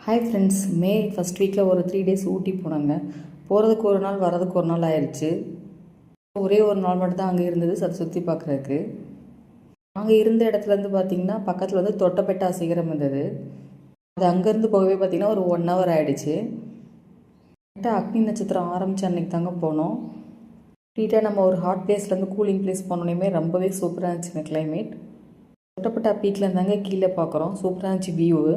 Hi friends, May first வீக்கில் ஒரு 3 days ஊட்டி போனாங்க. போகிறதுக்கு ஒரு நாள், வரதுக்கு ஒரு நாள் ஆயிடுச்சு. ஒரே ஒரு நாள் மட்டும் தான் அங்கே இருந்தது அதை சுற்றி பார்க்குறதுக்கு. அங்கே இருந்த இடத்துலேருந்து பார்த்திங்கன்னா பக்கத்தில் வந்து தொட்டபெட்டா சிகரம் இருந்தது. அது அங்கேருந்து போகவே பார்த்திங்கன்னா ஒரு 1 ஹவர் ஆகிடுச்சு. கரெக்டாக அக்னி நட்சத்திரம் ஆரம்பித்த அன்றைக்கி தாங்க போனோம். கம்ப்ளீட்டாக நம்ம ஒரு ஹாட் பிளேஸ்லேருந்து கூலிங் பிளேஸ் போனோன்னே ரொம்பவே சூப்பராக இருந்துச்சுங்க கிளைமேட். தொட்டபெட்டா பீக்கில் இருந்தாங்க கீழே பார்க்குறோம். சூப்பராக இருந்துச்சு வியூவு.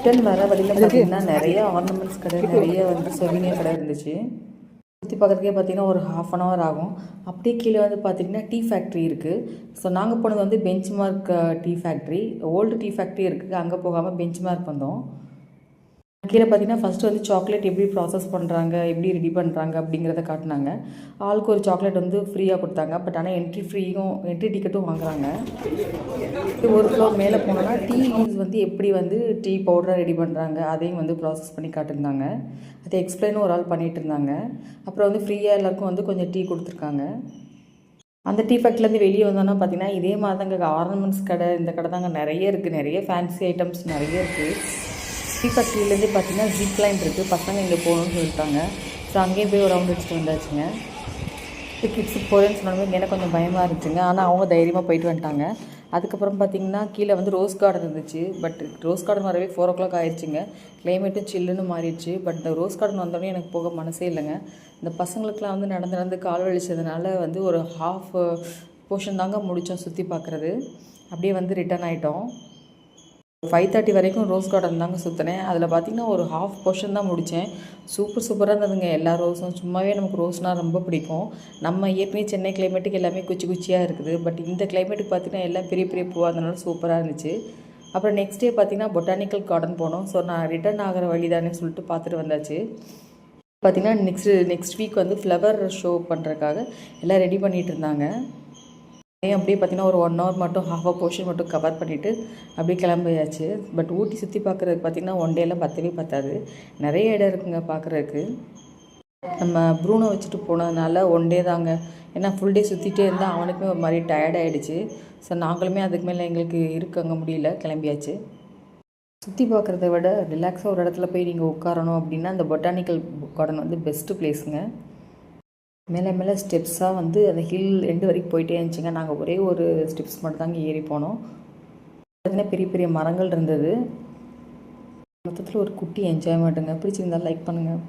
ரிட்டன் வர வழியில் பார்த்திங்கன்னா நிறைய ஆர்னமெண்ட்ஸ் கடை, நிறைய வந்து சொவினியர் கடை இருந்துச்சு. சுற்றி பார்க்குறதுக்கே பார்த்திங்கன்னா ஒரு 1/2 hour ஆகும். அப்படியே கீழே வந்து பார்த்திங்கன்னா டீ ஃபேக்ட்ரி இருக்குது. ஸோ நாங்கள் போனது வந்து bench mark tea factory. Old tea factory இருக்குது, அங்கே போகாமல் பெஞ்ச் மார்க் வந்தோம். கீழே பார்த்தீங்கன்னா ஃபஸ்ட்டு வந்து சாக்லேட் எப்படி ப்ராசஸ் பண்ணுறாங்க, எப்படி ரெடி பண்ணுறாங்க அப்படிங்கிறத காட்டினாங்க. ஆளுக்கு ஒரு சாக்லேட் வந்து ஃப்ரீயாக கொடுத்தாங்க. பட் ஆனால் என்ட்ரி டிக்கெட்டும் வாங்குறாங்க. ஒரு ஃப்ளோர் மேலே போனோன்னா டீ லீவ்ஸ் வந்து எப்படி வந்து டீ பவுடராக ரெடி பண்ணுறாங்க அதையும் வந்து ப்ராசஸ் பண்ணி காட்டியிருந்தாங்க. அதை எக்ஸ்பிளைனும் ஒரு ஆள் பண்ணிகிட்டு இருந்தாங்க. அப்புறம் வந்து ஃப்ரீயாக எல்லாருக்கும் வந்து கொஞ்சம் டீ கொடுத்துருக்காங்க. அந்த டீ ஃபேக்ட்ரிலேருந்து வெளியே வந்தோன்னா பார்த்தீங்கன்னா இதே மாதிரி தாங்க ஆர்னமெண்ட்ஸ் கடை, இந்த கடை தாங்க நிறைய இருக்குது. நிறைய ஃபேன்சி ஐட்டம்ஸ் நிறைய இருக்குது. டீ ஃபேக்ட்ரியிலேருந்து பார்த்தீங்கன்னா ஜிப் லைன் இருக்குது. பசங்க இங்கே போகணுன்னு சொல்லிட்டாங்க. ஸோ அங்கேயும் போய் ஒரு ரவுண்ட் அடிச்சுட்டு வந்தாச்சுங்க. கிட்ஸுக்கு போகிறேன்னு சொன்னாலும் எனக்கு கொஞ்சம் பயமாக இருந்துச்சுங்க. ஆனால் அவங்க தைரியமாக போயிட்டு வந்துட்டாங்க. அதுக்கப்புறம் பார்த்திங்கன்னா கீழே வந்து ரோஸ் கார்டன் இருந்துச்சு. பட் ரோஸ் கார்டன் வரவே 4 o'clock ஆயிடுச்சுங்க. கிளைமேட்டும் சில்லுன்னு மாறிடுச்சு. பட் இந்த ரோஸ் கார்டன் வந்தோடனே எனக்கு போக மனசே இல்லைங்க. இந்த பசங்களுக்கெலாம் வந்து நடந்து கால் வலிச்சதுனால வந்து ஒரு ஹாஃப் போர்ஷன் தாங்க முடித்தோம் சுற்றி பார்க்குறது. அப்படியே வந்து ரிட்டர்ன் ஆகிட்டோம். 5:30 வரைக்கும் ரோஸ் கார்டன் தாங்க சுற்றினேன். அதில் பார்த்திங்கன்னா ஒரு ஹாஃப் போர்ஷன் தான் முடித்தேன். சூப்பராக இருந்ததுங்க. எல்லா ரோஸும் சும்மாவே நமக்கு ரோஸ்னால் ரொம்ப பிடிக்கும். நம்ம ஏற்கனவே சென்னை கிளைமேட்டுக்கு எல்லாமே குச்சியாக இருக்குது. பட் இந்த கிளைமேட்டுக்கு பார்த்திங்கன்னா எல்லாம் பெரிய பெரிய பூவாக இருந்தனால சூப்பராக இருந்துச்சு. அப்புறம் நெக்ஸ்ட் டே பார்த்திங்கன்னா பொட்டானிக்கல் கார்டன் போனோம். ஸோ நான் ரிட்டர்ன் ஆகிற வழி தானே சொல்லிட்டு பார்த்துட்டு வந்தாச்சு. பார்த்திங்கன்னா நெக்ஸ்ட் வீக் வந்து ஃப்ளவர் ஷோ பண்ணுறதுக்காக எல்லாம் ரெடி பண்ணிகிட்டு இருந்தாங்க. அப்படியே பார்த்திங்கன்னா ஒரு 1 hour மட்டும் ஹாஃப் போர்ஷன் மட்டும் கவர் பண்ணிவிட்டு அப்படியே கிளம்பியாச்சு. பட் ஊட்டி சுற்றி பார்க்குறதுக்கு பார்த்திங்கன்னா 1 டேலாம் பத்தாது. நிறைய இடம் இருக்குங்க பார்க்குறதுக்கு. நம்ம ப்ரூனோ வச்சுட்டு போனதுனால 1 டே தாங்க. ஏன்னா ஃபுல் டே சுற்றிட்டே இருந்தால் அவனுக்குமே ஒரு மாதிரி டயர்ட் ஆகிடுச்சு. ஸோ நாங்களுமே அதுக்கு மேலே எங்களுக்கு இருக்க முடியல, கிளம்பியாச்சு. சுற்றி பார்க்குறத விட ரிலாக்ஸாக ஒரு இடத்துல போய் நீங்கள் உட்காரணும் அப்படின்னா அந்த பொட்டானிக்கல் கார்டன் வந்து பெஸ்ட்டு பிளேஸுங்க. மேலே ஸ்டெப்ஸாக வந்து அந்த ஹில் எண்டு வரைக்கும் போயிட்டே இருந்துச்சுங்க. நாங்கள் ஒரே ஒரு ஸ்டெப்ஸ் மட்டும் தாங்க ஏறி போனோம். பார்த்திங்கன்னா பெரிய பெரிய மரங்கள் இருந்தது. மொத்தத்தில் ஒரு குட்டி என்ஜாய்மெண்ட்டுங்க. பிடிச்சிருந்தாலும் லைக் பண்ணுங்கள்.